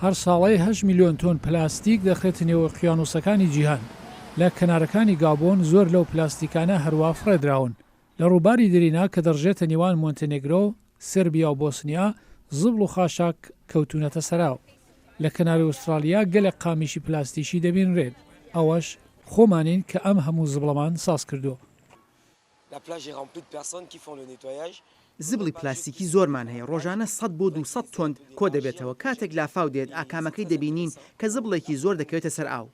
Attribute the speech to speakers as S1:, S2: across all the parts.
S1: هەر ساڵی 8 میلیۆن تۆن پلاستیک دەخرێتە نێو ئۆقیانوسەکانی جیهان. لە کەنارەکانی گابۆن زۆر لەو پلاستیکانە هەروە فڕێدراون. لە ڕووباری درینا کە دەڕژێتە نێوان مۆنتێنێگرۆ، سربیا و بۆسنیا، زبڵ و خاشاک کەوتونەتە سەراو. لە کەناری ئوسترالیا گەلێک قامیشی پلاستیکی دەبینرێت. ئەوەش خۆمانین کە ئەم هەموو زبڵەمان ساز کردووە.
S2: زبڵی پلاستیکی زۆرمان هەیە، ڕۆژانە 100 بۆ 200 تۆن کۆ دەبێتەوە. کاتێک لافاو دێت ئاکامەکەی دەبینین کە زبڵێکی زۆر دەکەوێتە سەر ئاو.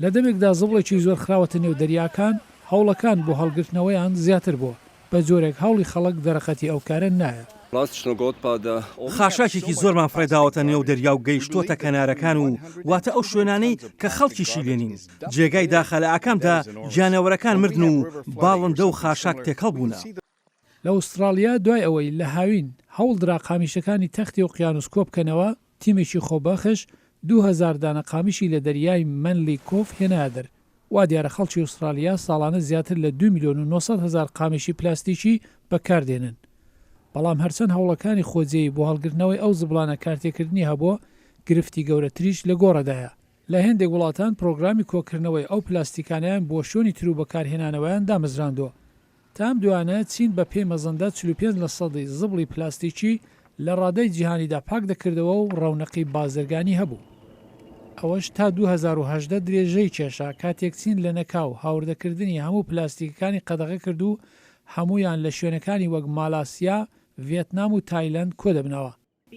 S1: لە دەمێکدا زبڵێکی زۆر خراوەتە نێو دەریاکان، هەوڵەکان بۆ هەڵگرتنەوەیان زیاتر بووە. بە جۆرێک هەوڵی خەڵک دەرەخەتی ئەو کارە نایە.
S3: خاشاکێکی زۆرمان فڕێداوەتە نێو دەریا و گەیشتۆتە کەنارەکان و واتە ئەو شوێنانەی کە خەڵکیشی لێنین. جێگای داخەلە ئاکامدا جانەوەرەکان مردن و باڵندە و خاشاک تێکەڵ بوونە.
S1: لە ئوسترالیا دوای ئەوەی لە هاوین هەوڵدرا قامیشەکانی تەختی ئۆقیانوس کۆ بکەنەوە، تیمێکی خۆبەخش 2000 دانە قامیشی لە دەریای منلی کۆف هێنادر. وا دیارە خەڵکی ئوسترالیا ساڵانە زیاتر لە 2,900,000 قامیشی پلاستیکی بەکاردێنن. بەڵام هەرچەند هەوڵەکانی خۆجێی بۆ هەڵگرتنەوەی ئەو زبڵانە کارتێکردنی هەبووە، گرفتی گەورەتریش لە گۆڕەدایە. لە هێندێک وڵاتان پرۆگرامی کۆکردنەوەی ئەو پلاستیکانیان بۆ شوێنی تر و بەکارهێنانەوەیان دامەزراندووە. تام دوانە چین بە پێی مەزەندە 45% زبڵی پلاستیکی لە ڕادەی جیهانیدا پاک دەکردەوە و ڕەونەقی بازرگانی هەبوو. ئەوەش تا 2018 درێژەی کێشا کاتێک چین لە نەکاو هاوردەکردنی هەموو پلاستیکەکانی قەدەغە کرد و هەمویان لە شوێنەکانی وەک مالاسیا، ڤێتنام و تایلەند کۆ دەبنەوە.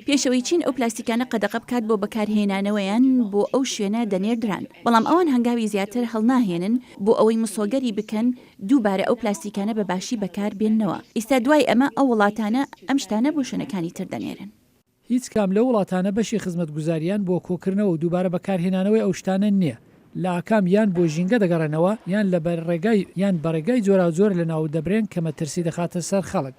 S4: پێشەوەی چین ئەو پلاستیکانە قەدەغە بکات بۆ بەکارهێنانەوەیان بۆ ئەو شوێنە دەنێردران، بەڵام ئەوان هەنگاوی زیاتر هەڵناهێنن بۆ ئەوەی مسۆگەری بکەن دووبارە ئەو پلاستیکانە بە باشی بەکار بێننەوە. ئێستا دوای ئەمە ئەو وڵاتانە ئەم شتانە بۆ شوێنەکانی تر دەنێرن.
S1: هیچ کام لە وڵاتانە بەشی خزمەتگوزاریان بۆ کۆکردنەوە و دووبارە بەکارهێنانەوەی ئەو شتانە نییە. لە ئاکام یان بۆ ژینگە دەگەڕێنەوە یان لە بەرڕێگای یان بەڕێگای جۆرا زۆر لە ناو دەبرێن کە مەترسی دەخاتە سەر خەڵک.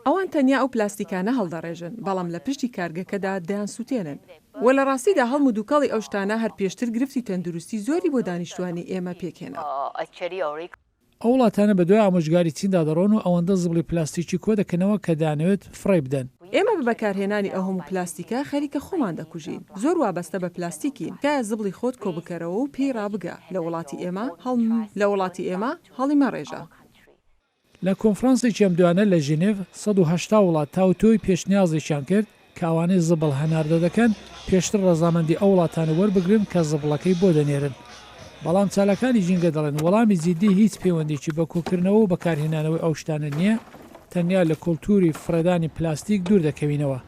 S5: ئەوان تەنیا ئەو پلاستیکانە هەڵدەڕێژن، بەڵام لە پشتی کارگەکەدا دەیان سووتێنن. وە لە ڕاستیدا هەڵم و دووکەڵی ئەو شتانە هەر پێشتر گرفتی تەندروستی زۆری بۆ دانیشتوانی ئێمە پێکێنە.
S1: ئەو وڵاتانە بەدوای ئامۆژگاری چیندا دەڕۆن و ئەوەندە زبڵی پلاستیکی کۆ دەکەنەوە کە دانەوێت فڕێ بدەن.
S5: ئێمە بە بەکارهێنانی ئەو هەموو پلاستیکە خەریکە خۆمان دەکوژین. زۆر وابەستە بە پلاستیکین. کایە زبڵی خۆت کۆ بکەرەوە و پێی ڕابگە. لە وڵاتی ئێمە هەڵی مەڕێژە.
S1: لە کۆنفرانسێکی ئەم دوانە لە ژنێڤ 180 وڵات تاوتۆی پێشنیازێکیان کرد کە ئەوانەی زبڵ هەناردە دەکەن پێشتر ڕەزامەندی ئەو وڵاتانە وەربگرن کە زبڵەکەی بۆ دەنێرن. بەڵام چالەکانی ژینگە دەڵێن وەڵامی جیدی هیچ پەیوەندێکی بە کۆکردنەوە و بەکارهێنانەوەی ئەو شتانە نییە، تەنیا لە کۆلتوری فڕێدانی پلاستیک دوور دەکەوینەوە.